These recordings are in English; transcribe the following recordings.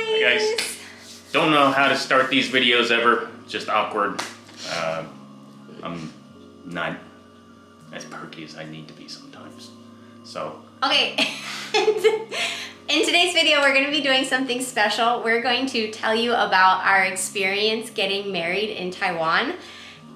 Hi guys. Don't know how to start these videos ever. Just awkward. I'm not as perky as I need to be sometimes. So. Okay. In today's video, we're going to be doing something special. We're going to tell you about our experience getting married in Taiwan.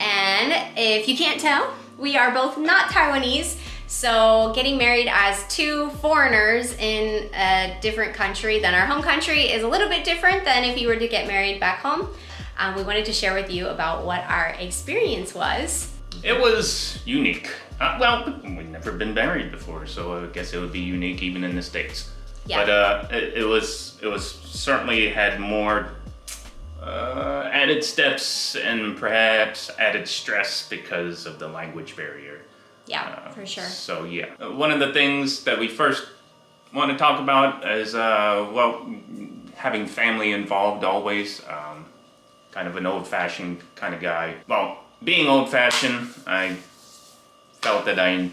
And if you can't tell, we are both not Taiwanese. So getting married as two foreigners in a different country than our home country is a little bit different than if you were to get married back home. We wanted to share with you about what our experience was. It was unique. Well, we've never been married before, so I guess it would be unique even in the States. Yeah. But it was certainly had more added steps and perhaps added stress because of the language barrier. Yeah, for sure. So yeah, one of the things that we first want to talk about is, well, having family involved always. Kind of an old-fashioned kind of guy. Well, being old-fashioned, I felt that I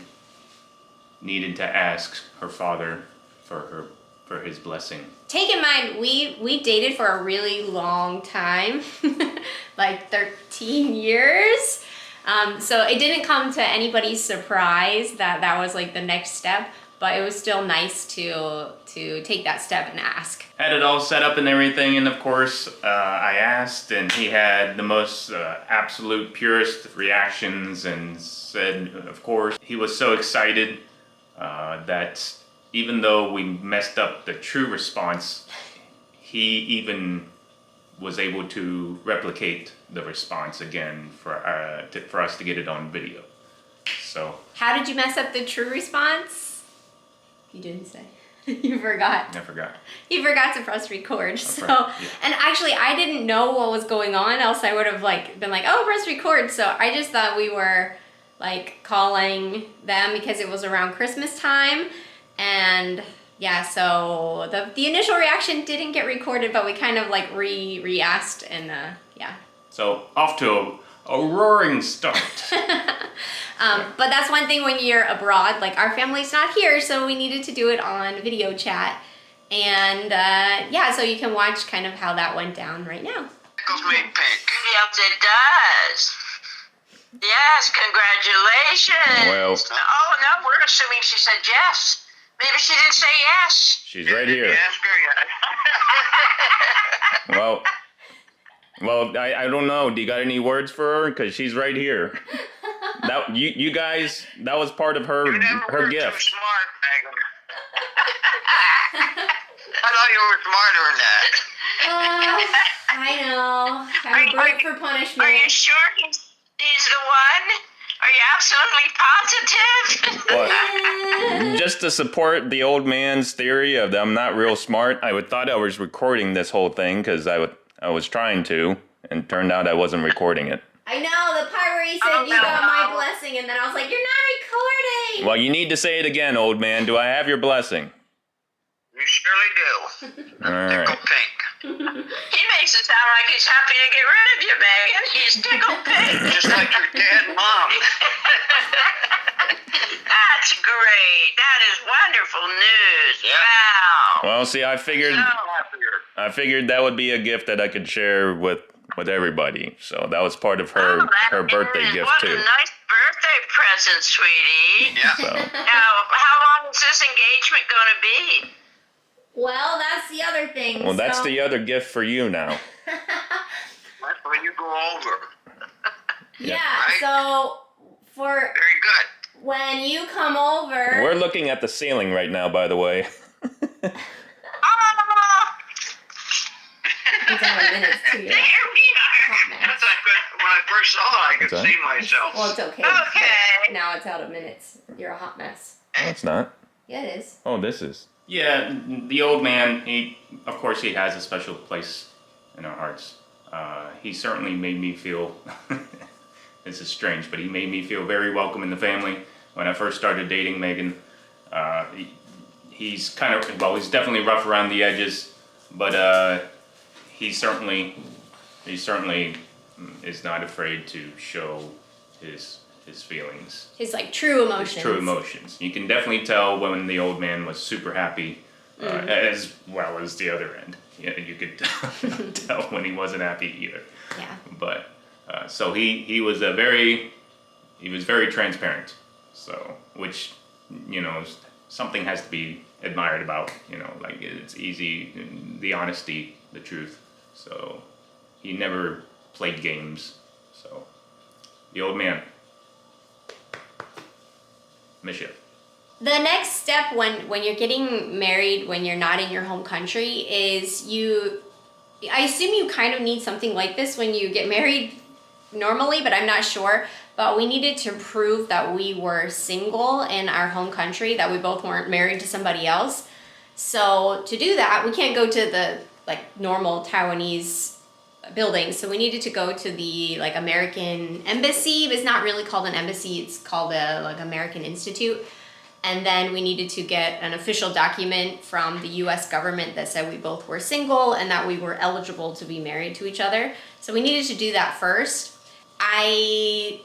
needed to ask her father for his blessing. Take in mind, we dated for a really long time, like 13 years. So it didn't come to anybody's surprise that was like the next step, but it was still nice to take that step and ask. Had it all set up and everything, and of course I asked, and he had the most absolute purest reactions and said, of course, he was so excited that even though we messed up the true response, he even was able to replicate the response again for us to get it on video. So. How did you mess up the true response? You didn't say. You forgot. I forgot. He forgot to press record. Yeah. And actually I didn't know what was going on, else I would have been like, oh, press record. So I just thought we were like calling them because it was around Christmas time. And yeah, so the initial reaction didn't get recorded, but we kind of like re-asked and yeah. So off to a roaring start. But that's one thing when you're abroad, like our family's not here, so we needed to do it on video chat. And yeah, so you can watch kind of how that went down right now. Tickles me pink. Yes, it does. Yes, congratulations. Well. Oh, no, we're assuming she said yes. Maybe she didn't say yes. She's right here. Ask her yet. Well, I don't know. Do you got any words for her? Because she's right here. That you guys, that was part of her gift. Too smart, Megan. I thought you were smarter than that. I know. I'm brute for punishment. Are you sure he's the one? Are you absolutely positive? What? Just to support the old man's theory of that I'm not real smart, I thought I was recording this whole thing because I was trying to, and turned out I wasn't recording it. I know, the part where you said you got my blessing, and then I was like, you're not recording! Well, you need to say it again, old man. Do I have your blessing? You surely do. All right. Tickle pink. He makes it sound like he's happy to get rid of you, Megan. He's tickle pink. Just like your dad and mom. That's great. That is wonderful news. Yeah. Wow. Well, see, I figured that would be a gift that I could share with everybody. So that was part of her birthday gift too. What a nice birthday present, sweetie. Yeah. So. Now, how long is this engagement going to be? Well, that's the other thing. Well, that's the other gift for you now. That's when you go over. Yeah, right? So very good. When you come over... We're looking at the ceiling right now, by the way. It's out of minutes too. There we are. That's like when I first saw it, I could see myself. Well, it's okay. Okay. Now it's out of minutes. You're a hot mess. No, it's not. Yeah, it is. Oh, this is. Yeah, the old man, of course he has a special place in our hearts. He certainly made me feel, this is strange, but he made me feel very welcome in the family. When I first started dating Megan, he's kind of, well, he's definitely rough around the edges, but he certainly is not afraid to show his feelings. His like true emotions. His true emotions. You can definitely tell when the old man was super happy as well as the other end. Yeah, you could tell when he wasn't happy either. Yeah. But so he was very transparent. So which something has to be admired about. Like it's easy, the honesty, the truth. So he never played games. So the old man, Misha. The next step when you're getting married, when you're not in your home country, is I assume you kind of need something like this when you get married normally, but I'm not sure. But we needed to prove that we were single in our home country, that we both weren't married to somebody else. So to do that, we can't go to the normal Taiwanese building. So we needed to go to the American embassy. But it's not really called an embassy. It's called the American Institute. And then we needed to get an official document from the US government that said we both were single and that we were eligible to be married to each other. So we needed to do that first. I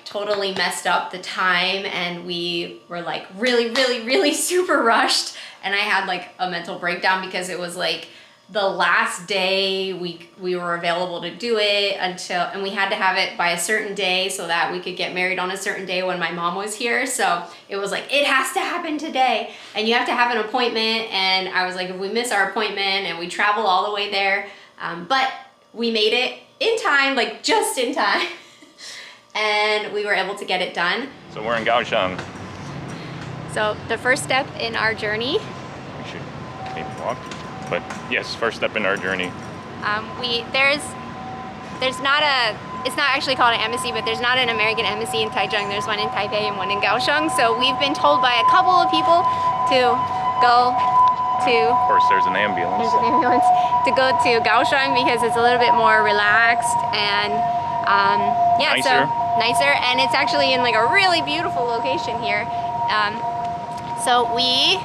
totally messed up the time, and we were really super rushed, and I had a mental breakdown because it was the last day we were available to do it and we had to have it by a certain day so that we could get married on a certain day when my mom was here. So it was it has to happen today, and you have to have an appointment. And I was if we miss our appointment, and we travel all the way there, but we made it in time, just in time. And we were able to get it done. So we're in Kaohsiung. So the first step in our journey. We should maybe walk. But yes, first step in our journey. It's not actually called an embassy, but there's not an American embassy in Taichung. There's one in Taipei and one in Kaohsiung. So we've been told by a couple of people to go to... Of course, there's an ambulance. There's an ambulance. To go to Kaohsiung because it's a little bit more relaxed and nicer. Nicer. And it's actually in a really beautiful location here. So we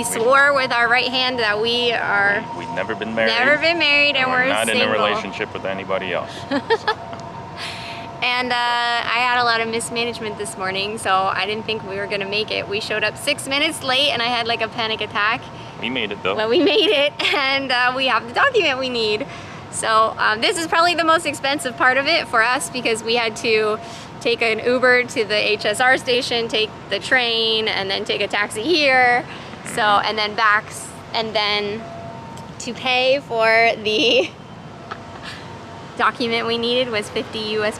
swore with our right hand that we've never been married. And we're not single. in a relationship with anybody else. And I had a lot of mismanagement this morning, so I didn't think we were gonna make it. We showed up 6 minutes late, and I had a panic attack. We made it though. Well, we made it, and we have the document we need. So this is probably the most expensive part of it for us because we had to take an Uber to the HSR station, take the train, and then take a taxi here. So, and then back, and then to pay for the document we needed was $50 US,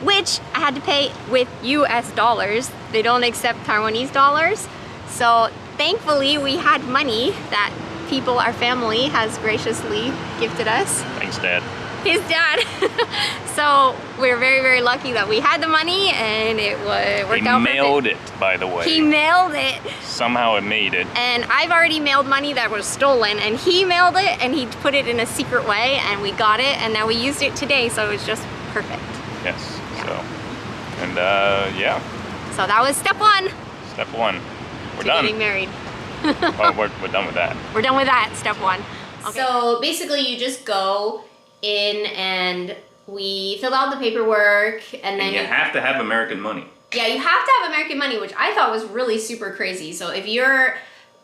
which I had to pay with US dollars. They don't accept Taiwanese dollars. So thankfully we had money that our family has graciously gifted us. Thanks, Dad. His dad. So we're very lucky that we had the money, and it worked out. He mailed it, by the way. He mailed it. Somehow it made it. And I've already mailed money that was stolen, and he mailed it, and he put it in a secret way, and we got it, and now we used it today, so it was just perfect. Yes. Yeah. So, and yeah. So that was step one. Step one. We're to done. Getting married. Oh, we're done with that. We're done with that, step one. Okay. So basically you just go in and we filled out the paperwork, and then you have to have American money. Yeah, you have to have American money, which I thought was really super crazy. So if you're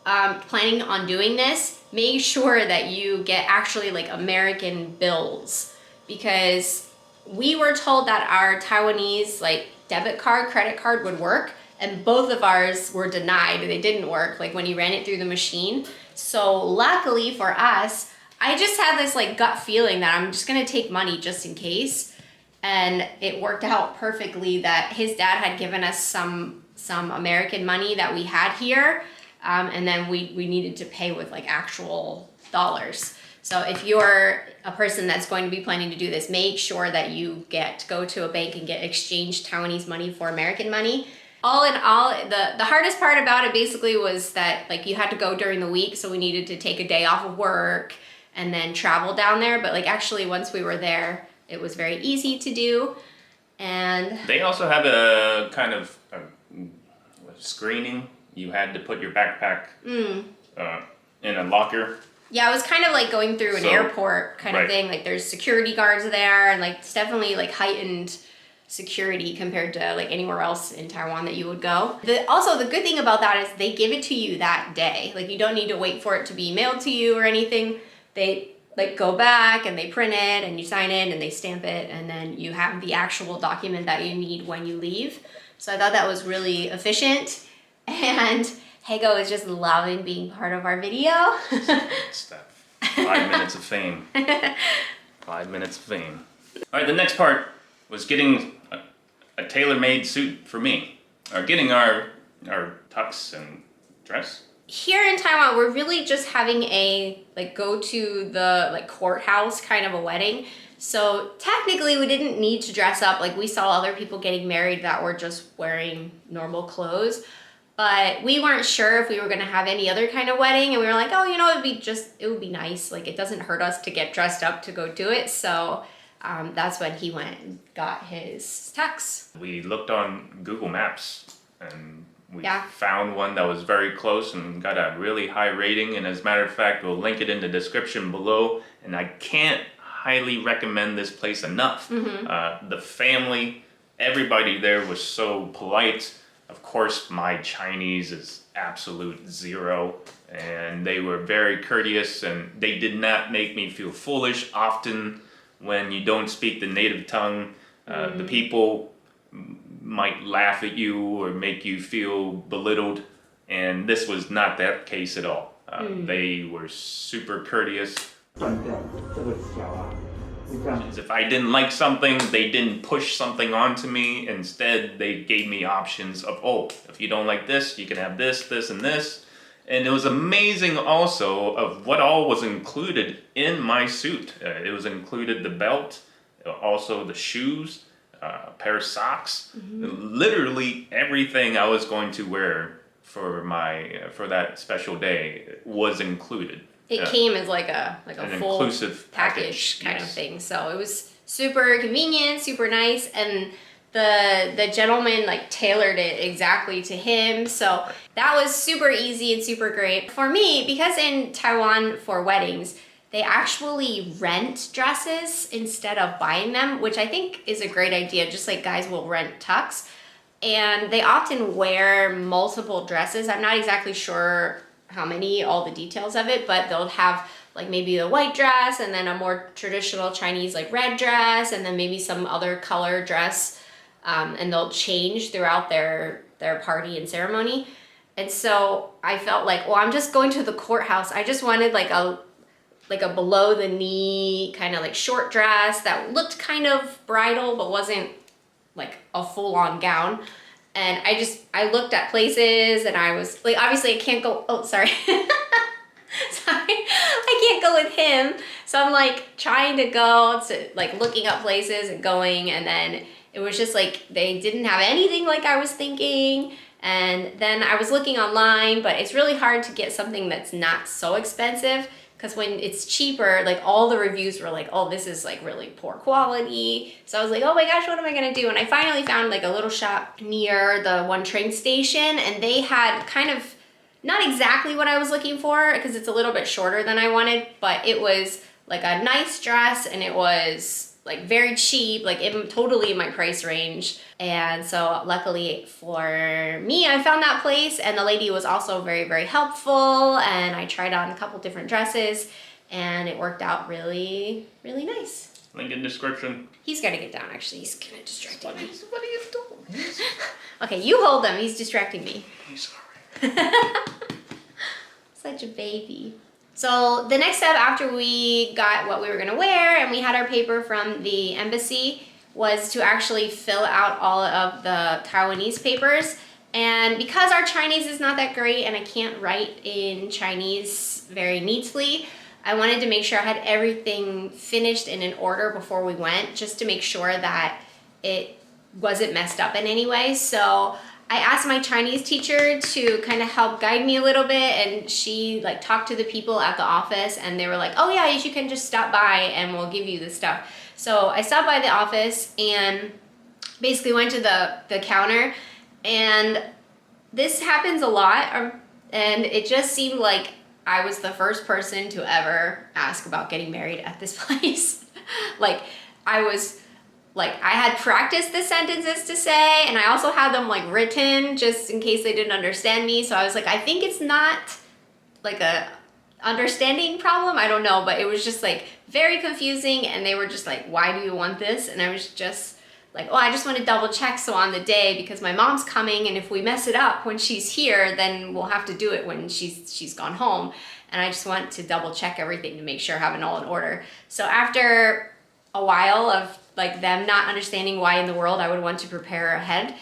planning on doing this, make sure that you get actually American bills, because we were told that our Taiwanese debit card, credit card would work, and both of ours were denied. They didn't work when you ran it through the machine. So luckily for us, I just had this gut feeling that I'm just gonna take money just in case. And it worked out perfectly that his dad had given us some American money that we had here. And then we needed to pay with actual dollars. So if you're a person that's going to be planning to do this, make sure that you go to a bank and get exchanged Taiwanese money for American money. All in all, the hardest part about it basically was that you had to go during the week, so we needed to take a day off of work and then travel down there. But actually once we were there, it was very easy to do. And they also have a kind of a screening. You had to put your backpack in a locker. Yeah, it was kind of going through an airport kind of thing. There's security guards there, and it's definitely heightened security compared to like anywhere else in Taiwan that you would go. Also, the good thing about that is they give it to you that day. Like, you don't need to wait for it to be mailed to you or anything. They like go back and they print it and you sign it and they stamp it, and then you have the actual document that you need when you leave. So I thought that was really efficient, and Heigou is just loving being part of our video. It's that 5 minutes of fame. 5 minutes of fame. All right, the next part was getting a tailor-made suit for me, or getting our tux and dress. Here in Taiwan, we're really just having a like go to the like courthouse kind of a wedding. So technically we didn't need to dress up. Like, we saw other people getting married that were just wearing normal clothes, but we weren't sure if we were gonna have any other kind of wedding, and we were like, oh, you know, it would be nice. Like, it doesn't hurt us to get dressed up to go do it. So that's when he went and got his tux. We looked on Google Maps and we Yeah. found one that was very close and got a really high rating. And as a matter of fact, we'll link it in the description below. And I can't highly recommend this place enough. The family, everybody there was so polite. Of course, my Chinese is absolute zero, and they were very courteous, and they did not make me feel foolish. Often when you don't speak the native tongue, the people might laugh at you or make you feel belittled, and this was not that case at all. They were super courteous. If I didn't like something, they didn't push something onto me. Instead, they gave me options of, oh, if you don't like this, you can have this, this, and this. And it was amazing also of what all was included in my suit. It was included the belt, also the shoes, a pair of socks, literally everything I was going to wear for that special day was included. It came as like a an full inclusive package kind of yes. thing. So it was super convenient, super nice, and the gentleman like tailored it exactly to him. So that was super easy and super great. For me, because in Taiwan for weddings, they actually rent dresses instead of buying them, which I think is a great idea. Just like guys will rent tux, and they often wear multiple dresses. I'm not exactly sure how many, all the details of it, but they'll have like maybe a white dress and then a more traditional Chinese like red dress and then maybe some other color dress, and they'll change throughout their party and ceremony. And so I felt like, well, I'm just going to the courthouse. I just wanted like a below the knee kind of like short dress that looked kind of bridal but wasn't like a full-on gown. And I looked at places and I was like, obviously I can't go, oh, sorry. Sorry, I can't go with him. So I'm like trying to go to like looking up places and going, and then it was just like, they didn't have anything like I was thinking. And then I was looking online, but it's really hard to get something that's not so expensive. Because when it's cheaper, like all the reviews were like, oh, this is like really poor quality. So I was like, oh my gosh, what am I gonna do? And I finally found like a little shop near the one train station, and they had kind of, not exactly what I was looking for because it's a little bit shorter than I wanted, but it was like a nice dress and it was like very cheap, like totally in my price range. And so luckily for me, I found that place, and the lady was also very, very helpful, and I tried on a couple different dresses and it worked out really, really nice. Link in description. He's gotta get down actually, he's kind of distracting me. What are you doing? Okay, you hold him, he's distracting me. He's alright. Such a baby. So the next step after we got what we were gonna wear and we had our paper from the embassy was to actually fill out all of the Taiwanese papers. And because our Chinese is not that great and I can't write in Chinese very neatly, I wanted to make sure I had everything finished and in order before we went, just to make sure that it wasn't messed up in any way. So I asked my Chinese teacher to kind of help guide me a little bit, and she like talked to the people at the office, and they were like, oh yeah, you can just stop by and we'll give you the stuff. So I stopped by the office and basically went to the counter, and this happens a lot, and it just seemed like I was the first person to ever ask about getting married at this place. Like, I was like I had practiced the sentences to say, and I also had them like written just in case they didn't understand me. So I was like, I think it's not like a understanding problem. I don't know, but it was just like very confusing, and they were just like, why do you want this? And I was just like, oh, I just want to double check so on the day, because my mom's coming, and if we mess it up when she's here, then we'll have to do it when she's gone home. And I just want to double check everything to make sure I have it all in order. So after a while of like them not understanding why in the world I would want to prepare ahead,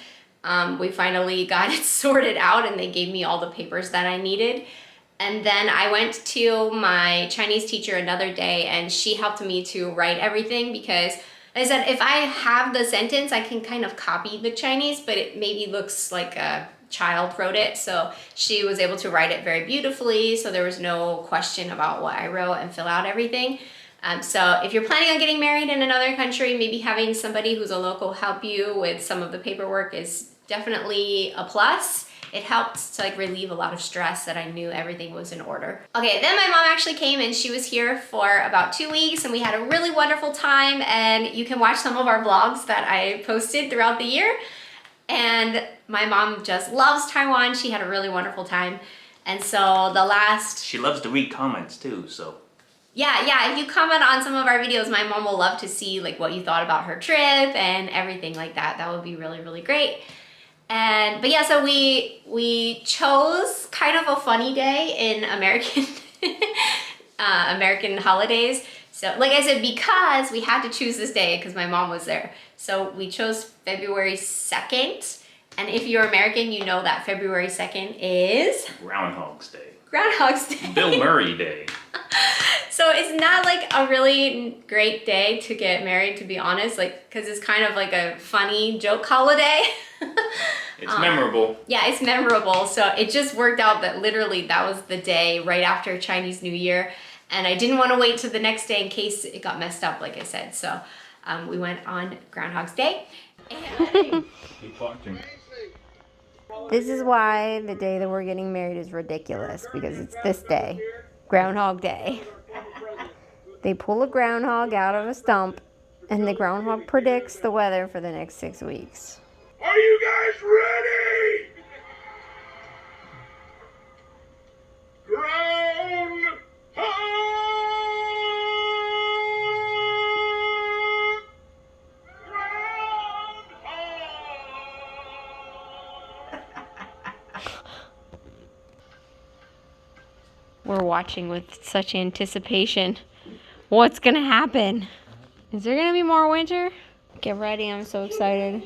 we finally got it sorted out, and they gave me all the papers that I needed. And then I went to my Chinese teacher another day, and she helped me to write everything, because I said if I have the sentence, I can kind of copy the Chinese, but it maybe looks like a child wrote it. So she was able to write it very beautifully, so there was no question about what I wrote, and fill out everything. So if you're planning on getting married in another country, maybe having somebody who's a local help you with some of the paperwork is definitely a plus. It helped to like relieve a lot of stress that I knew everything was in order. Okay, then my mom actually came, and she was here for about 2 weeks, and we had a really wonderful time, and you can watch some of our vlogs that I posted throughout the year. And my mom just loves Taiwan. She had a really wonderful time. And so She loves to read comments too, so. Yeah, if you comment on some of our videos, my mom will love to see like what you thought about her trip and everything like that. That would be really, really great. But yeah, so we chose kind of a funny day in American American holidays. So like I said, because we had to choose this day because my mom was there. So we chose February 2nd. And if you're American, you know that February 2nd is Groundhog's Day. Groundhog's Day. Bill Murray Day. So it's not like a really great day to get married, to be honest, like, because it's kind of like a funny joke holiday. It's memorable. Yeah, it's memorable. So it just worked out that literally that was the day right after Chinese New Year. And I didn't want to wait till the next day in case it got messed up, like I said. So we went on Groundhog's Day. And Keep watching. this is why the day that we're getting married is ridiculous, because it's this day, Groundhog Day. They pull a groundhog out of a stump, and the groundhog predicts the weather for the next 6 weeks. Are you guys ready? Groundhog! We're watching with such anticipation. What's gonna happen? Is there gonna be more winter? Get ready, I'm so excited.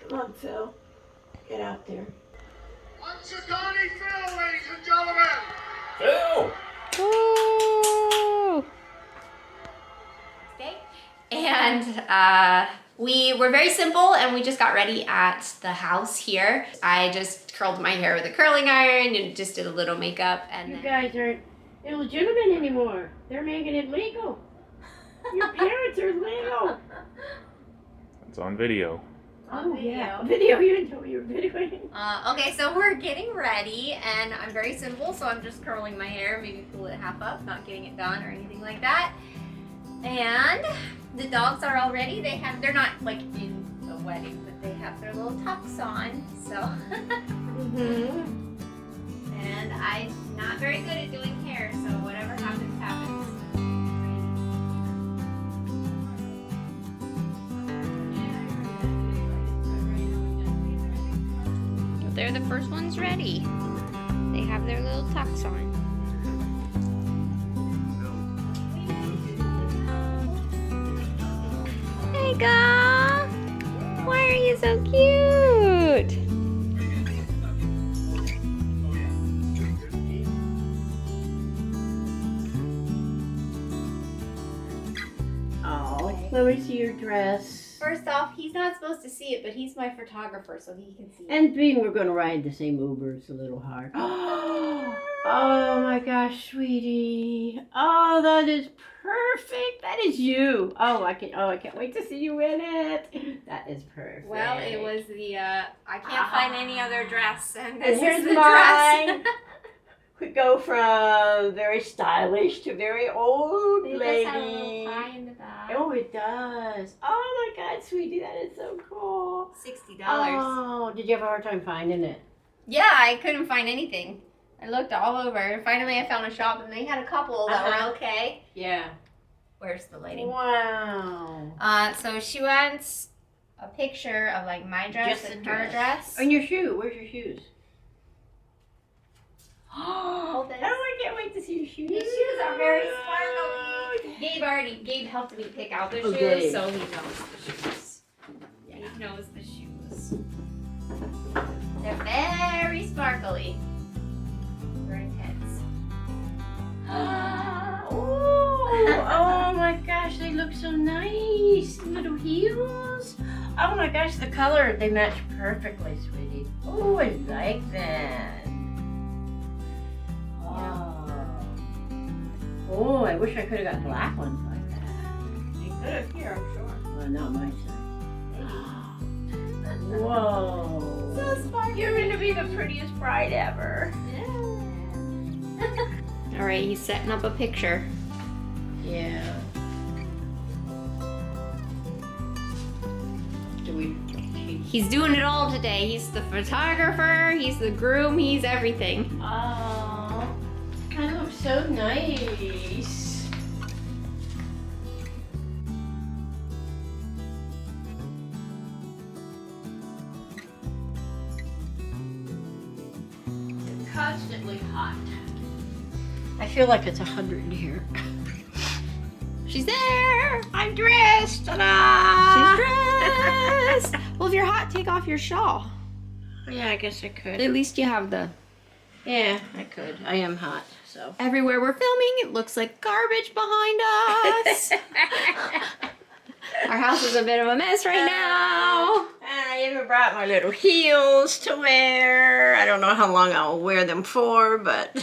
Come on, Phil. Get out there. Punxsutawney Phil, ladies and gentlemen! Phil! Woo! Okay. And we were very simple, and we just got ready at the house here. I just curled my hair with a curling iron and just did a little makeup, and You then guys aren't illegitimate anymore. They're making it legal. Your parents are legal. It's on video. Oh, yeah. Video, you didn't know what you were videoing. okay, so we're getting ready, and I'm very simple, so I'm just curling my hair, maybe pull it half up, not getting it done or anything like that. And the dogs are all ready. They're not like in the wedding, but they have their little tucks on, so. And I'm not very good at doing hair, so whatever happens, happens. They're the first ones ready. They have their little tucks on. Hey, girl! Why are you so cute? Oh, let me see your dress. First off, he's not supposed to see it, but he's my photographer, so he can see it. And being we're going to ride the same Uber, it's a little hard. Oh my gosh, sweetie. Oh, that is perfect. That is you. Oh, I can't wait to see you in it. That is perfect. Well, it was the, I can't find any other dress, and this And here's is the mine. dress. We go from very stylish to very old They just have a little lady. pie in the back. Oh, it does. Oh my God, sweetie, that is so cool. $60. Oh, did you have a hard time finding it? Yeah, I couldn't find anything. I looked all over. Finally, I found a shop, and they had a couple that were okay. Yeah. Where's the lighting? Wow. So she wants a picture of like my dress Just and the her dress. And your shoe. Where's your shoes? Hold this. Oh, I can't wait to see your shoes. These shoes are very sparkly. Gabe helped me pick out the shoes, Okay. so he knows the shoes. Yeah. He knows the shoes. They're very sparkly. Very intense. Oh my gosh, they look so nice. Little heels. Oh my gosh, the color, they match perfectly, sweetie. Oh, I like that. Oh, I wish I could have got black ones like that. You could have here, I'm sure. Well, not my size. Whoa. So sparkly. You're going to be the prettiest bride ever. All right, he's setting up a picture. Yeah. He's doing it all today. He's the photographer, he's the groom, he's everything. Oh, that looks so nice. It's constantly hot. I feel like it's 100 in here. She's there! I'm dressed! Ta-da! She's dressed! Well, if you're hot, take off your shawl. Yeah, I guess I could. At least you have the... Yeah, I could. I am hot, so. Everywhere we're filming, it looks like garbage behind us. Our house is a bit of a mess right now. And I even brought my little heels to wear. I don't know how long I'll wear them for, but...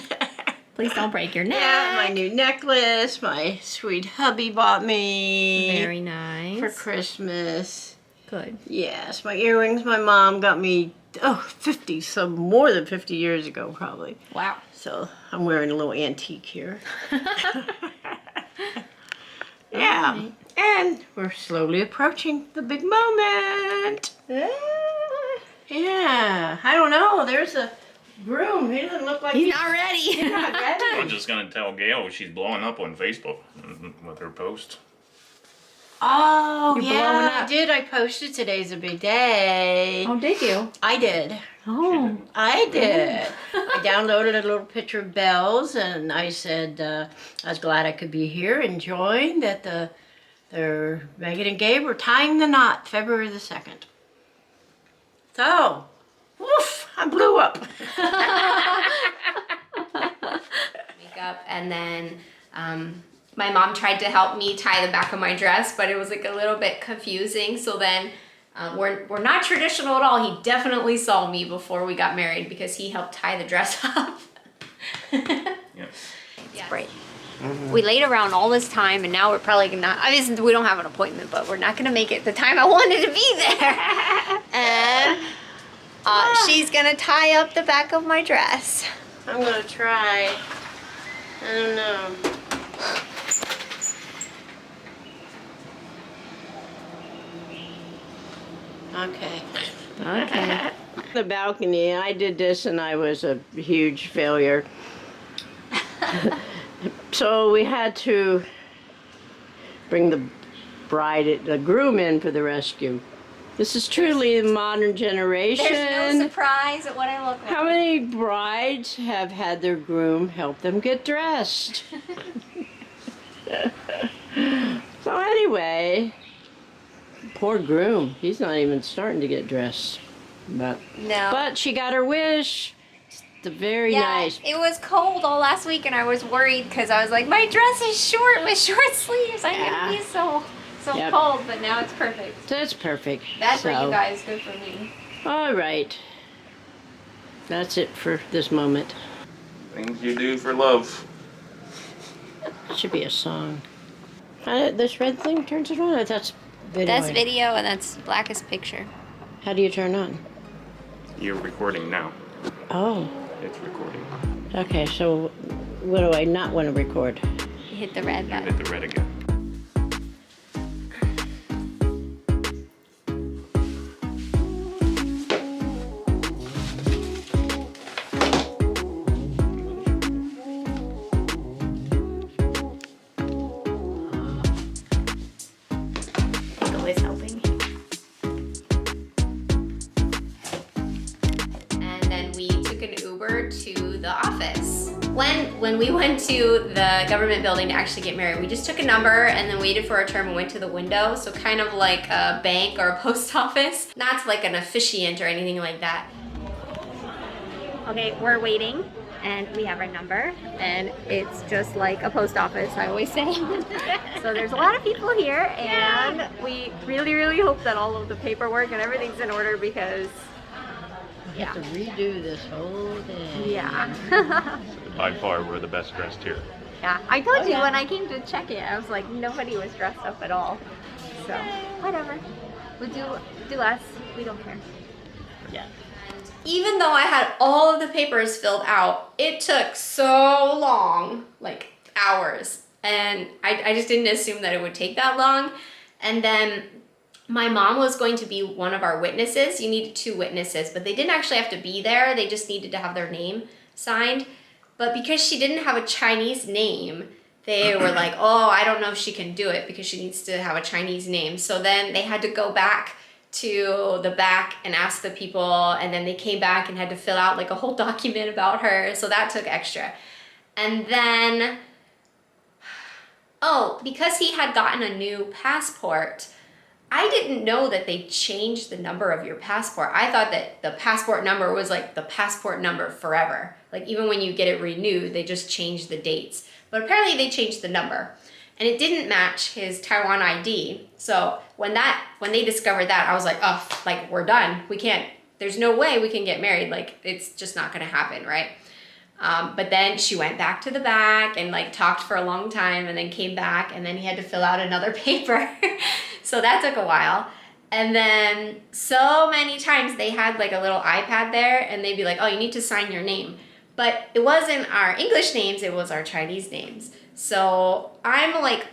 Please don't break your neck. Yeah, my new necklace, my sweet hubby bought me. Very nice. For Christmas. Good. Yes, my earrings my mom got me, more than 50 years ago probably. Wow. So I'm wearing a little antique here. Yeah. Right. And we're slowly approaching the big moment. Yeah. I don't know. There's a groom. He doesn't look like He's not ready. He's not ready. I'm just gonna tell Gail she's blowing up on Facebook with her post. Oh, You're blowing yeah, I up. did. I posted today's a big day. Oh, did you? I did. Oh. I did. I downloaded a little picture of Belle's, and I said I was glad I could be here and join that their Megan and Gabe were tying the knot February the 2nd. So, woof, I blew up. Makeup, and then my mom tried to help me tie the back of my dress, but it was like a little bit confusing. So then we're not traditional at all. He definitely saw me before we got married because he helped tie the dress up. Yes. Yeah. Right. We laid around all this time, and now we're probably not. Obviously, we don't have an appointment, but we're not gonna make it the time I wanted to be there. And she's gonna tie up the back of my dress. I'm gonna try. I don't know. Okay. Okay. The balcony, I did this and I was a huge failure. So we had to bring the groom in for the rescue. This is truly the modern generation. There's no surprise at what I look like. How many brides have had their groom help them get dressed? So anyway, poor groom, he's not even starting to get dressed. But she got her wish. It's very nice. It was cold all last week, and I was worried because I was like, my dress is short with short sleeves. I'm gonna be so cold, but now it's perfect. That's perfect. Bad for you guys, good for me. All right. That's it for this moment. Things you do for love. It should be a song. This red thing turns it on? That's video. That's video, and that's blackest picture. How do you turn on? You're recording now. Oh. It's recording. Okay, so what do I not want to record? You hit the red You button. hit the red again. when we went to the government building to actually get married, we just took a number and then waited for our turn and went to the window. So kind of like a bank or a post office. Not like an officiant or anything like that. Okay, we're waiting and we have our number and it's just like a post office, I always say. So there's a lot of people here and we really hope that all of the paperwork and everything's in order because You have to redo this whole thing. yeah. By far, we're the best dressed here. Yeah, I told you when I came to check it, I was like, nobody was dressed up at all. So, whatever. We do us. We don't care. Yeah. Even though I had all of the papers filled out, it took so long, like hours. And I just didn't assume that it would take that long. And then my mom was going to be one of our witnesses. You needed 2 witnesses, but they didn't actually have to be there. They just needed to have their name signed. But because she didn't have a Chinese name, they were like, oh, I don't know if she can do it because she needs to have a Chinese name. So then they had to go back to the back and ask the people, and then they came back and had to fill out like a whole document about her. So that took extra. And then, oh, because he had gotten a new passport, I didn't know that they changed the number of your passport. I thought that the passport number was like the passport number forever. Like even when you get it renewed, they just changed the dates. But apparently they changed the number. And it didn't match his Taiwan ID. So when they discovered that, I was like, oh, like we're done. We can't, there's no way we can get married. Like it's just not gonna happen, right? But then she went back to the back and like talked for a long time and then came back and then he had to fill out another paper. So that took a while. And then so many times they had like a little iPad there and they'd be like, oh, you need to sign your name. But it wasn't our English names, it was our Chinese names. So I'm like,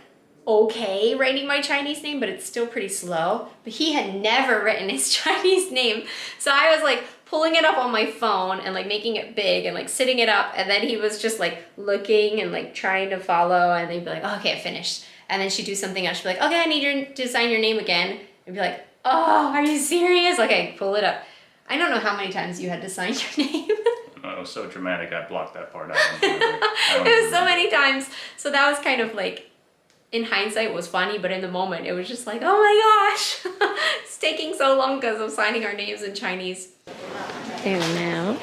okay writing my Chinese name, but it's still pretty slow. But he had never written his Chinese name. So I was like pulling it up on my phone and like making it big and like sitting it up. And then he was just like looking and like trying to follow and they'd be like, oh, okay, I finished. And then she'd do something else. She'd be like, okay, I need you to sign your name again. And be like, oh, are you serious? Okay, pull it up. I don't know how many times you had to sign your name. Oh, it was so dramatic, I blocked that part out. It was so many times. So that was kind of like, in hindsight, it was funny, but in the moment, it was just like, oh my gosh, it's taking so long because of signing our names in Chinese. They're now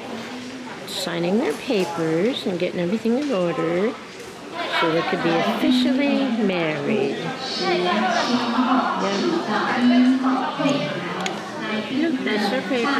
signing their papers and getting everything in order so they could be officially married. Yep, that's their paper.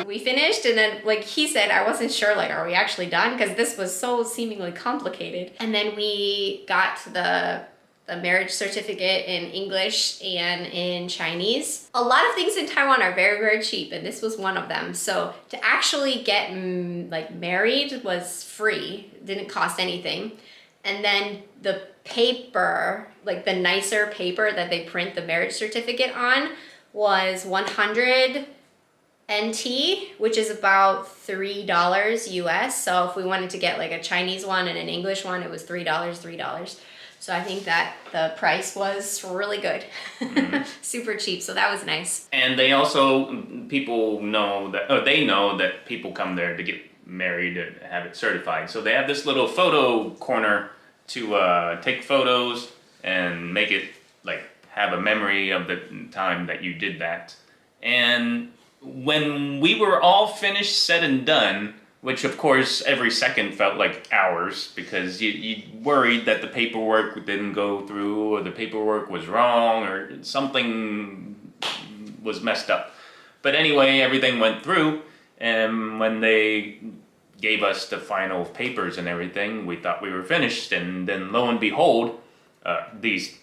We finished and then like he said, I wasn't sure like, are we actually done? Because this was so seemingly complicated. And then we got the marriage certificate in English and in Chinese. A lot of things in Taiwan are very cheap and this was one of them. So to actually get like married was free, it didn't cost anything. And then the paper, like the nicer paper that they print the marriage certificate on was 100 NT, which is about $3 US. So if we wanted to get like a Chinese one and an English one, it was $3. So I think that the price was really good. Super cheap, so that was nice. And they also, people know that, they know that people come there to get married and have it certified. So they have this little photo corner to take photos and make it like have a memory of the time that you did that. And when we were all finished, said and done, which of course every second felt like hours because you worried that the paperwork didn't go through or the paperwork was wrong or something was messed up. But anyway, everything went through, and when they gave us the final papers and everything, we thought we were finished, and then lo and behold, these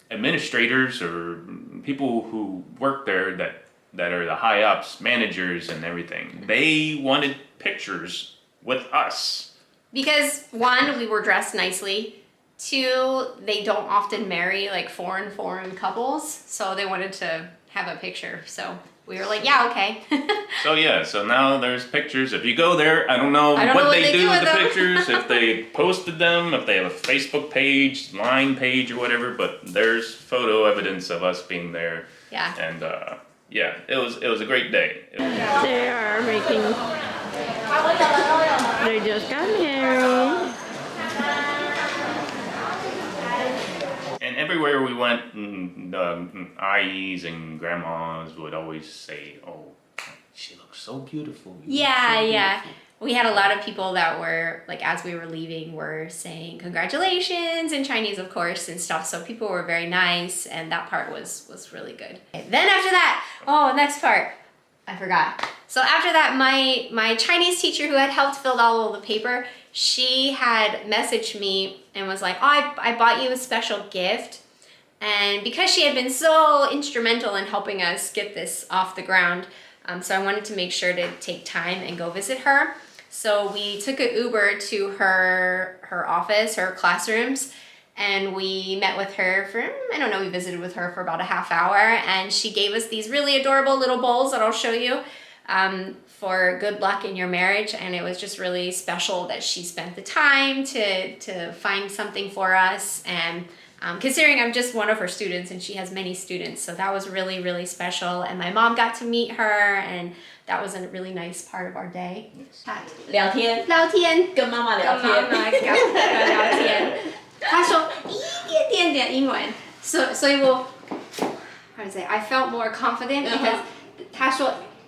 administrators or people who work there that are the high ups, managers and everything, they wanted pictures with us. Because one, we were dressed nicely. Two, they don't often marry like foreign couples, so they wanted to have a picture. So we were like, yeah, okay. So now there's pictures. If you go there, I don't know what they do with the pictures, if they posted them, if they have a Facebook page, line page or whatever, but there's photo evidence of us being there. Yeah. And yeah, it was a great day. They are making. They just got married. And everywhere we went, the aunties and grandmas would always say, "Oh, she looks so beautiful." You look Yeah, so yeah. beautiful." We had a lot of people that were, like, as we were leaving, were saying congratulations in Chinese, of course, and stuff. So people were very nice, and that part was really good. Then after that, next part, I forgot. So after that, my Chinese teacher who had helped fill out all the paper, she had messaged me and was like, "Oh, I bought you a special gift." And because she had been so instrumental in helping us get this off the ground, so I wanted to make sure to take time and go visit her. So we took an Uber to her office, her classrooms, and we met with her for, I don't know, we visited with her for about a half hour, and she gave us these really adorable little bowls that I'll show you for good luck in your marriage. And it was just really special that she spent the time to find something for us. And considering I'm just one of her students and she has many students, so that was really, really special. And my mom got to meet her, and that was a really nice part of our day. 聊天，聊天，跟妈妈聊天。跟妈妈聊天。她说一点点英文，所以我 how to say I felt more confident because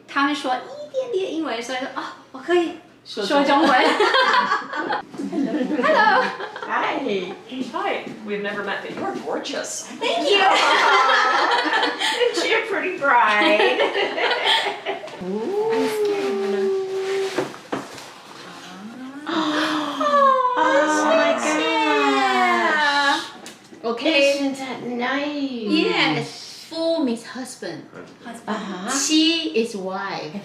他们说一点点英文，所以说我可以说中文。Hello. Hi. Hi, we've never met, but you're gorgeous. Thank you. And you're pretty bright. Oh my gosh. Okay. Isn't that nice? Yes, Fu means husband. Qi is wife.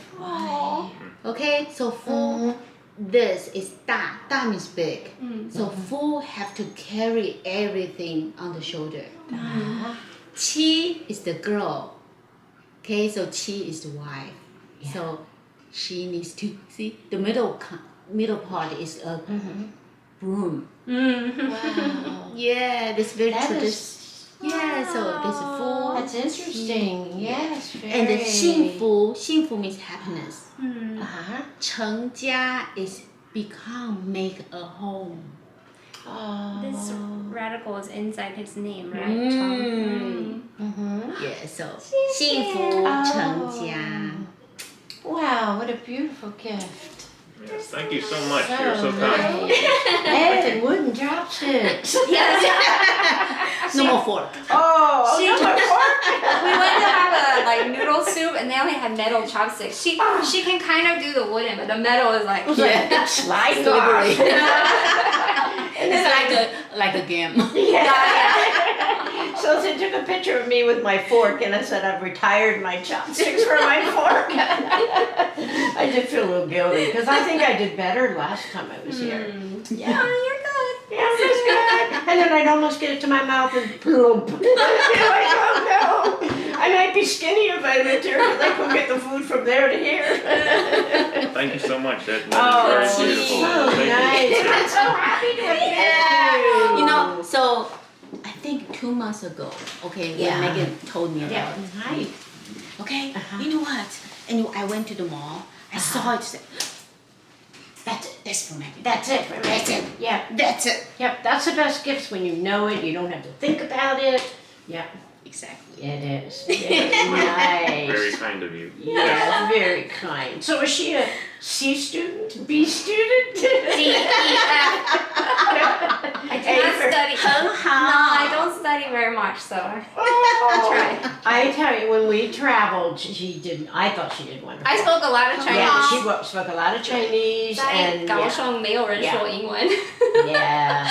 Okay, so Fu, this is Da. Da means big. So Fu have to carry everything on the shoulder. Qi is the girl. Okay, so Qi is the wife. So she needs to see the middle part is a broom. Wow. Yeah, this very That traditional. is- Yeah, so this Fu. That's interesting. Yes, very. And the 幸福 means happiness. Uh-huh. 成家 is make a home. Oh. This radical is inside his name, right? Mm-hmm. Yeah, so 幸福成家. Wow, what a beautiful gift. Yes, thank you so much. So You're so kind. nice. And wooden chopsticks. No more fork. Oh, She- no more fork. We went to have a noodle soup, and they only had metal chopsticks. She can kind of do the wooden, but the metal is like Yeah. Slide Slippery. It's like a game. So they took a picture of me with my fork, and I said I've retired my chopsticks for my fork. I did feel a little guilty because I think I did better last time I was here. Yeah, you're good. Yeah, that's good. And then I'd almost get it to my mouth and plump. Like, oh no, I might be skinny if I lived here because I couldn't get the food from there to here. Thank you so much. That Oh, is very beautiful. so Thank nice. you. I'm so happy to meet you. You know, so I think 2 months ago, okay, when Yeah. Megan told me about it. Hi. Okay, you know what? And I went to the mall. I saw it. Said, that's it. That's for Megan. That's it. That's it. Yeah. That's it. Yep, that's the best gifts when you know it. You don't have to think about it. Yep, Exactly. it is. Very nice. Very kind of you. Yeah, very kind. So is she a C student? B student? I cannot study. No, I don't study very much, so I'll try. I tell you, when we traveled, I thought she did wonderful. I spoke a lot of Chinese. Yeah, she spoke a lot of Chinese 在 and 高雄没有人说英文。 yeah.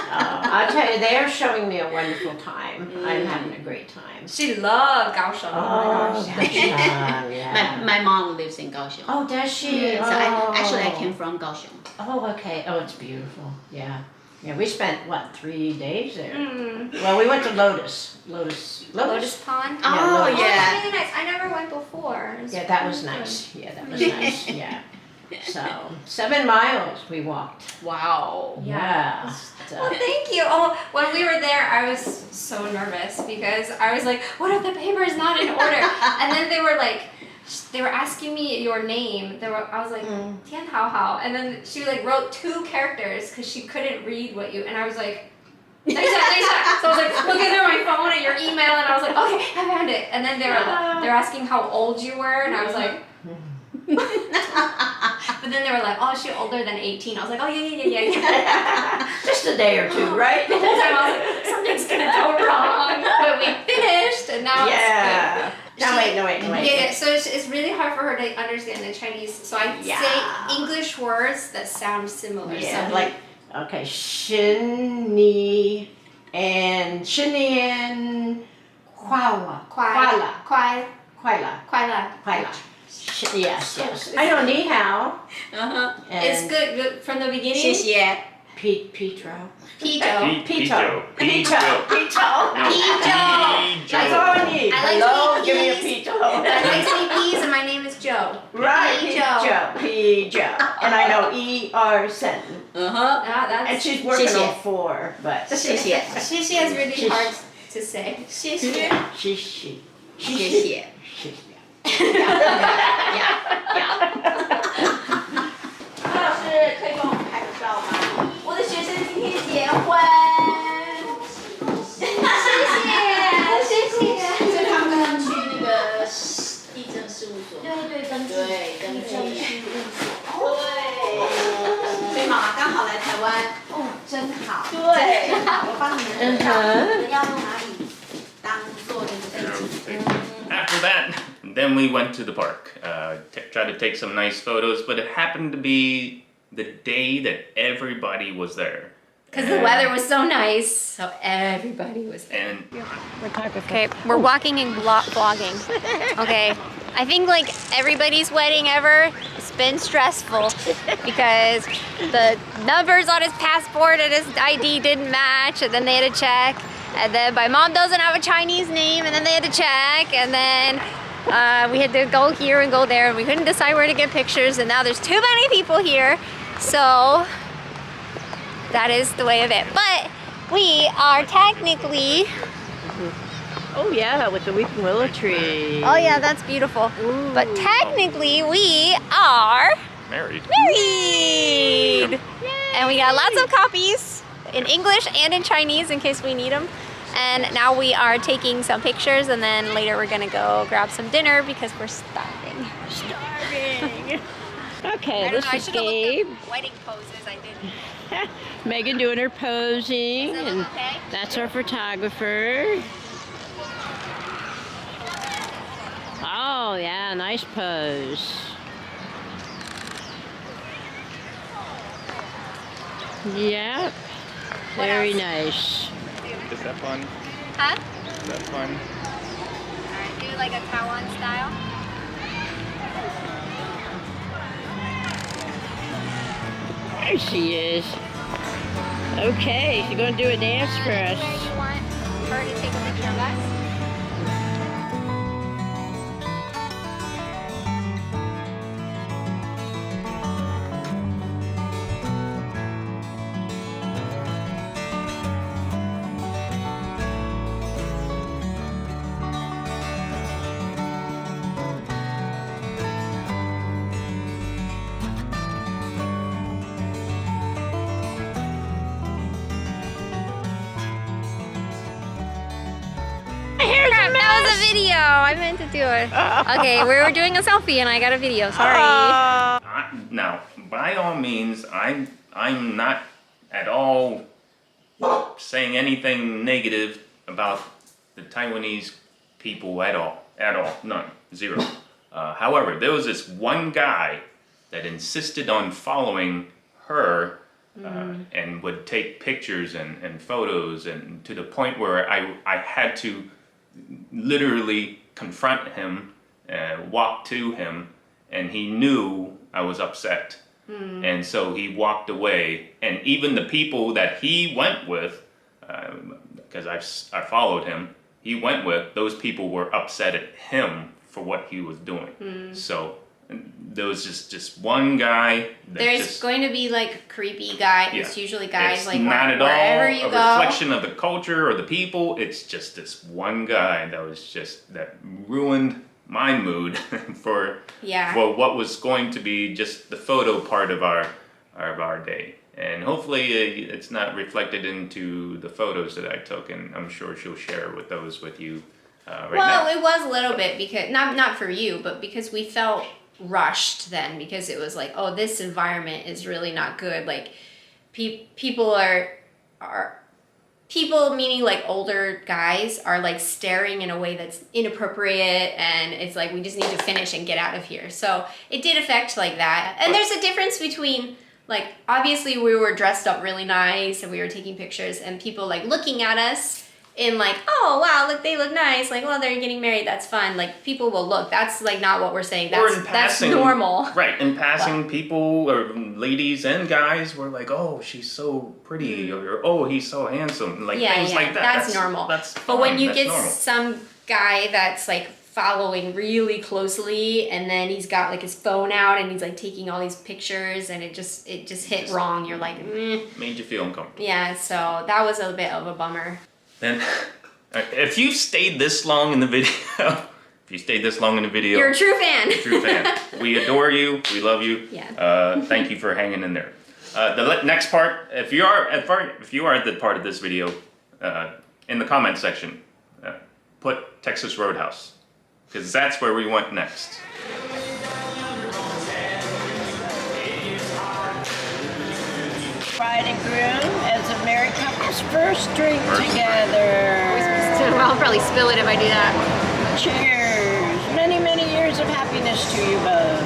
I'll tell you, they're showing me a wonderful time. I'm having a great time. She loved 高雄. Oh my gosh. yeah. My mom lives in Kaohsiung. Oh, does she? So I came from Kaohsiung. Oh, okay. Oh, it's beautiful. Yeah. Yeah, we spent, 3 days there? Mm. Well, we went to Lotus. Lotus Pond? Oh, Lotus. yeah. That's really nice. I never went before. It's Yeah, that was really nice. Yeah, that was nice. Yeah. So, 7 miles we walked. Wow. good. Yeah. Well, thank you. Oh, when we were there, I was so nervous because I was like, what if the paper is not in order? And then they were asking me your name. I was like, Tian Hao Hao. And then she like wrote 2 characters because she couldn't read what you, and I was like, so I was like looking at my phone at your email, and I was like, okay, I found it. And then they're asking how old you were, and I was like, but then they were like, oh, is she older than 18? I was like, oh yeah. Just a day or 2, right? The whole time I was like, something's gonna go wrong. But we finished, and now it's good. No, wait. Yeah, so it's really hard for her to understand the Chinese. So I say English words that sound similar. Yeah, so like, okay, 是你 and 快乐. Yes. I know 你好. It's good from the beginning. 谢谢 Petro. Pijo. That's all I need. I like Hello, to eat give me a peas. Petro. I like to eat peas, and my name is Joe. Right, Petro. And I know ER sentence. That's And she's working 谢谢 on 4, but 谢谢 Shishi is really hard to say. 谢谢 she. 谢谢 老师可以帮我们拍个照吗？我的学生今天结婚，谢谢。所以他们刚刚去那个地政事务所，对，登记。登记事务所。所以妈妈刚好来台湾，哦，真好。对，我帮你们照，你们要用哪里当做那个背景？ After that, then we went to the park, tried to take some nice photos, but it happened to be the day that everybody was there. Because the weather was so nice, so everybody was there. And Okay, we're walking and vlogging. Okay, I think like everybody's wedding ever, it's been stressful because the numbers on his passport and his ID didn't match, and then they had to check. And then my mom doesn't have a Chinese name, and then they had to check, and then we had to go here and go there, and we couldn't decide where to get pictures, and now there's too many people here, so that is the way of it. But we are technically... Oh yeah, with the weeping willow tree. Oh yeah, that's beautiful. But technically we are married. married! And we got lots of copies in English and in Chinese in case we need them. And now we are taking some pictures, and then later we're gonna go grab some dinner because we're starving. Okay, I this don't know, I is should Gabe. have looked at wedding poses, I didn't. Megan doing her posing, Does it and look okay? that's our photographer. Oh yeah, nice pose. Yep, very nice. Is that fun? Huh? Is that fun? Alright, do like a Taiwan style. There she is. Okay, she's gonna do a dance for Where us. you want her to take a picture of us? That was a video. I meant to do it. Okay, we were doing a selfie and I got a video. Sorry. Now, by all means, I'm not at all saying anything negative about the Taiwanese people at all, none, zero. However, there was this one guy that insisted on following her and would take pictures and photos, and to the point where I had to literally confront him, walk to him, and he knew I was upset. And so he walked away, and even the people that he went with, because I followed him, he went with, those people were upset at him for what he was doing. So there was just one guy. There's going to be like a creepy guy. Yeah. It's usually guys It's like not at wherever all you a go. reflection of the culture or the people. It's just this one guy that ruined my mood for what was going to be just the photo part of our day. And hopefully it's not reflected into the photos that I took, and I'm sure she'll share those with you right now. Well, it was a little bit because not for you, but because we felt rushed then, because it was like, oh, this environment is really not good. Like people meaning like older guys are like staring in a way that's inappropriate, and it's like we just need to finish and get out of here. So it did affect like that. And there's a difference between like, obviously we were dressed up really nice and we were taking pictures, and people like looking at us in like, oh wow, look, they look nice, like, well, they're getting married, that's fun. Like people will look. That's like not what we're saying. That's normal. Right, in passing, people or ladies and guys were like, oh, she's so pretty, or oh, he's so handsome, like things like that. That's normal. That's but when you get normal. some guy that's like following really closely, and then he's got like his phone out and he's like taking all these pictures, and it just hit wrong. You're like, made you feel uncomfortable. Yeah, so that was a bit of a bummer. Then, if you stayed this long in the video, you're a true fan. True fan. We adore you. We love you. Yeah. Thank you for hanging in there. The next part, if you are at the part of this video, in the comment section, put Texas Roadhouse, because that's where we went next. Bride and groom as a married couple's first drink together. I'll probably spill it if I do that. Cheers. Many, many years of happiness to you both.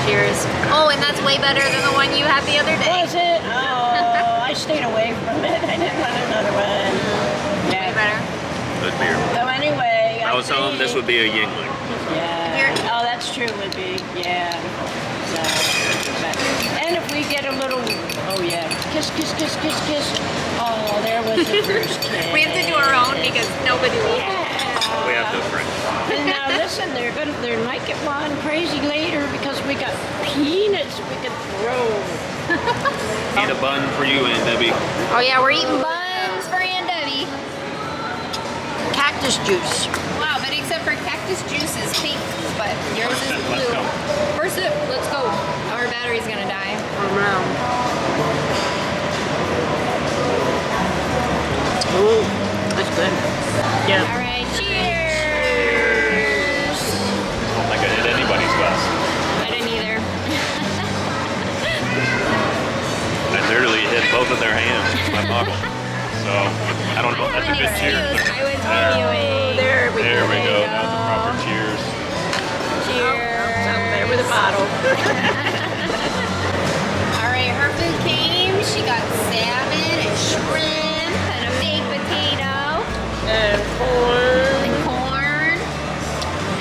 Cheers. Oh, and that's way better than the one you had the other day. Was it? Oh, I stayed away from it. I didn't want another one. Way better. Good beer. So anyway, I was telling him this would be a Yingling. Yeah. Oh, that's true, would be. Yeah. So, and if we get a little, oh yeah, kiss, kiss, kiss, kiss, kiss. Oh, there was the first kiss. We have to do our own because nobody will. We have no friends. And now listen, they might get one crazy later because we got peanuts we can throw. Eat a bun for you, Aunt Debbie. Oh yeah, we're eating buns for Aunt Debbie. Cactus juice. Wow, but except for cactus juice is pink, but yours is blue. First sip, let's go. Our battery's gonna die. Ooh, that's good. Yeah. All right, cheers. I don't think I hit anybody's glass. I didn't either. I literally hit both of their hands with my bottle. So, I don't know if that's a good cheers. I was arguing. There we There go. we go. That was a proper cheers. Cheers. Something there with a bottle. All right, her food came. She got salmon and shrimp and a baked potato And corn. and corn.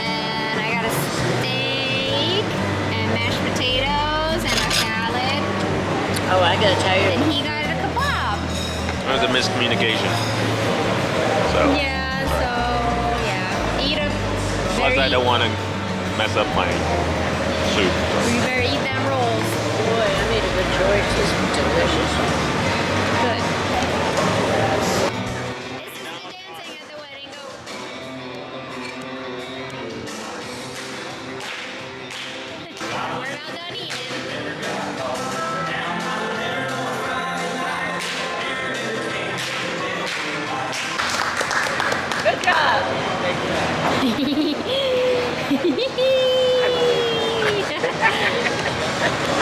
And I got a steak and mashed potatoes and a salad. Oh, I gotta tell you. And he got a kebab. That was a miscommunication. So, Yeah, so yeah. Eat a plus I don't want to mess up my soup. You better eat them rolls. Boy, I made a good choice. This is delicious. Good. This is the dancing at the wedding. Go. We're not done eating. Good job.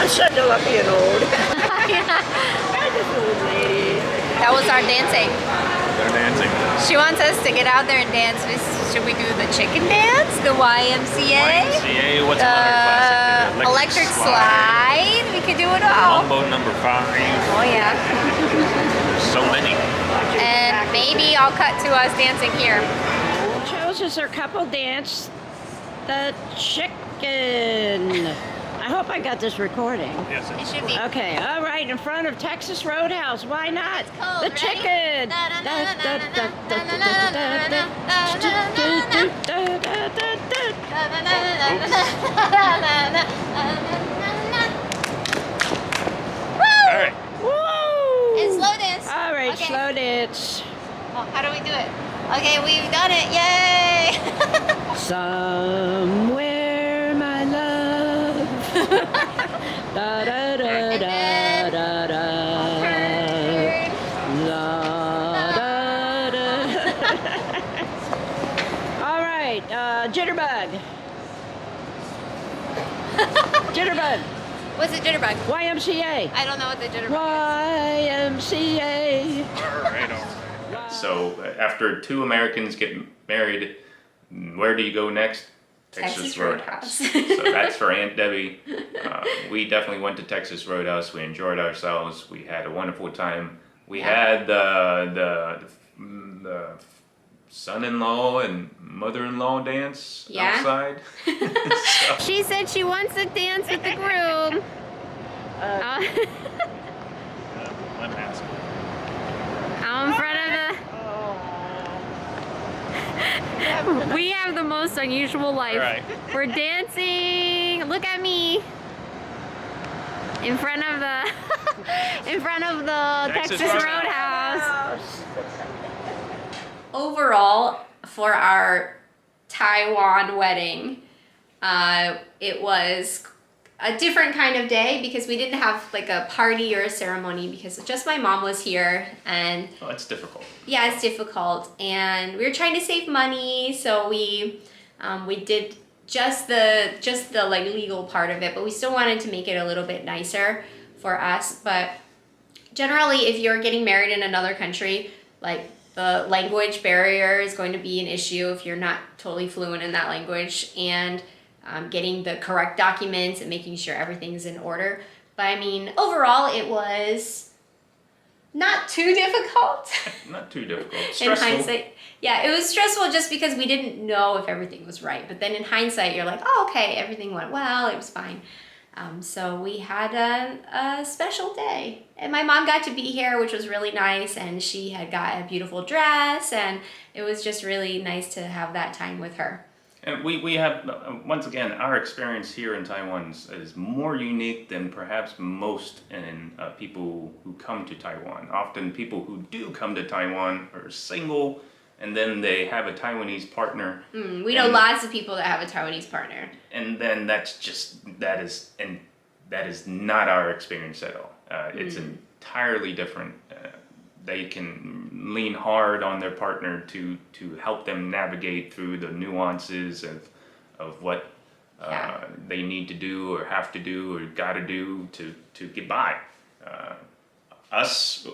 I'm starting to love being old. I'm just an old lady. That was our dancing. They're dancing. She wants us to get out there and dance. Should we do the chicken dance? The YMCA? YMCA, what's another classic? Electric slide. We could do it all. Mambo number 5. Oh yeah. There's so many. And maybe I'll cut to us dancing here. Chooses her couple dance the chicken. I hope I got this recording. Yes, It should be. Okay, all right, in front of Texas Roadhouse. Why not? cold, The ready? chicken. All right. Woo! And slow dance. All right, Okay. slow dance. Oh, how do we do it? Okay, we've done it. Yay! Somewhere, my love. Da da da da da da. La da da. All right, jitterbug. Jitterbug. What's a jitterbug? YMCA. I don't know what the jitterbug YMCA. All right. So after two Americans get married, where do you go next? Texas Roadhouse. Roadhouse. So that's for Aunt Debbie. We definitely went to Texas Roadhouse. We enjoyed ourselves. We had a wonderful time. We had the son-in-law and mother-in-law dance Yeah. outside. So- She said she wants to dance with the groom. One mask. Out in front of the... We have the most unusual life. All right. We're dancing. Look at me. In front of the... in front of the Texas Texas Roadhouse. Overall, for our Taiwan wedding, it was a different kind of day because we didn't have like a party or a ceremony because just my mom was here and Oh, it's difficult. yeah, it's difficult and we were trying to save money, so we did just the like legal part of it, but we still wanted to make it a little bit nicer for us. But generally, if you're getting married in another country, like the language barrier is going to be an issue if you're not totally fluent in that language, and getting the correct documents and making sure everything's in order. But I mean, overall, it was not too difficult. Not too difficult. In Stressful. hindsight, yeah, it was stressful just because we didn't know if everything was right. But then in hindsight, you're like, oh, okay, everything went well, it was fine. So we had a special day. And my mom got to be here, which was really nice. And she had got a beautiful dress. And it was just really nice to have that time with her. And we have, once again, our experience here in Taiwan is more unique than perhaps most in people who come to Taiwan. Often people who do come to Taiwan are single, and then they have a Taiwanese partner. We know lots of people that have a Taiwanese partner. And then that is not our experience at all. It's entirely different. They can lean hard on their partner to help them navigate through the nuances of what they need to do or have to do or got to do to get by. Us,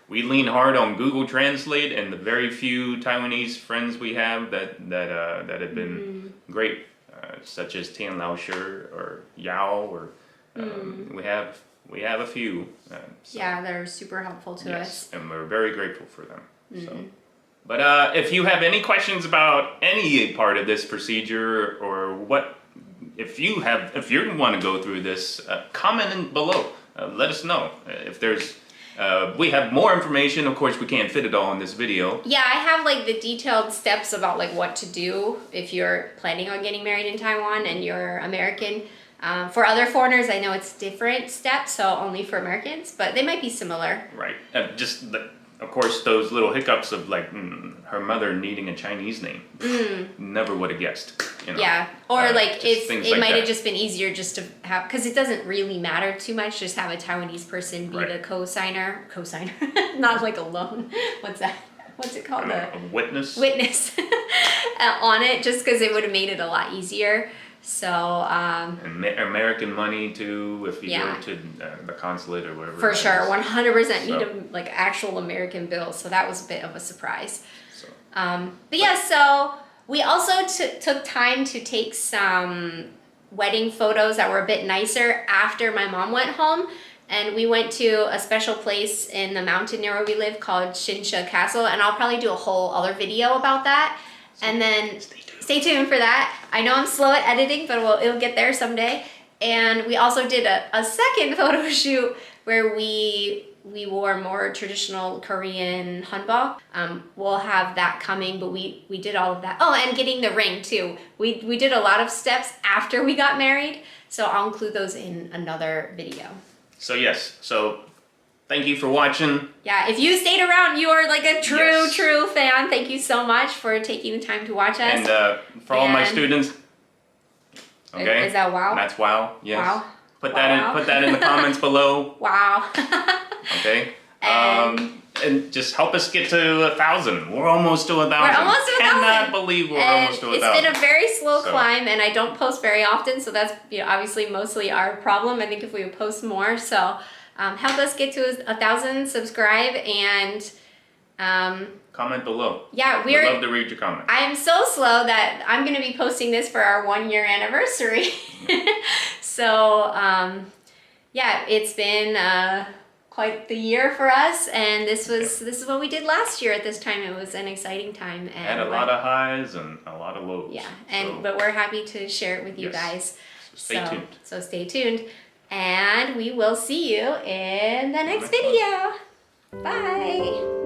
we lean hard on Google Translate, and the very few Taiwanese friends we have that have been great, such as Tian Lao Shi or Yao, or we have a few. So, Yeah, they're super helpful to us. and we're very grateful for them. So, but if you have any questions about any part of this procedure or if you want to go through this, comment in below. Let us know if there's. We have more information. Of course, we can't fit it all in this video. Yeah, I have like the detailed steps about like what to do if you're planning on getting married in Taiwan and you're American. For other foreigners, I know it's different steps, so only for Americans, but they might be similar. Right. Of course, those little hiccups of like her mother needing a Chinese name. Never would have guessed. You know? Yeah, or like just things it like might have that. just been easier just to have, because it doesn't really matter too much. Just have a Taiwanese person be Right. the co-signer, not like a loan. What's that? What's it called? A witness. Witness on it, just because it would have made it a lot easier. So And American money too, if you Yeah. go to the consulate or whatever. for that sure, is. 100% need So- a like actual American bill. So that was a bit of a surprise. So, But yeah, so we also took time to take some wedding photos that were a bit nicer after my mom went home. And we went to a special place in the mountain near where we live called Shinsha Castle. And I'll probably do a whole other video about that. And then stay tuned for that. I know I'm slow at editing, but it'll get there someday. And we also did a second photo shoot where we we wore more traditional Korean hanbok. We'll have that coming, but we did all of that. Oh, and getting the ring too. We did a lot of steps after we got married, so I'll include those in another video. So yes, so thank you for watching. Yeah, if you stayed around, you are like a true, Yes. true fan. Thank you so much for taking the time to watch us. And for all my And- students, okay? Is that wow? That's wow, yes. Wow. Put Wow. that in the comments below, Wow. okay? And- And just help us get to 1,000. We're almost to 1,000. We're almost to 1,000. Cannot believe we're And almost to 1,000. it's been a very slow So- climb, and I don't post very often, so that's obviously mostly our problem. I think if we would post more, so help us get to 1,000, subscribe, and Comment below. yeah, We'd love to read your comments. I am so slow that I'm going to be posting this for our 1-year anniversary. So, yeah, it's been quite the year for us, and this is what we did last year at this time. It was an exciting time. And Had a lot of highs and a lot of lows. Yeah, So, but we're happy to share it with you Yes. guys. stay tuned. So stay tuned, and we will see you in the next next one. video. Bye.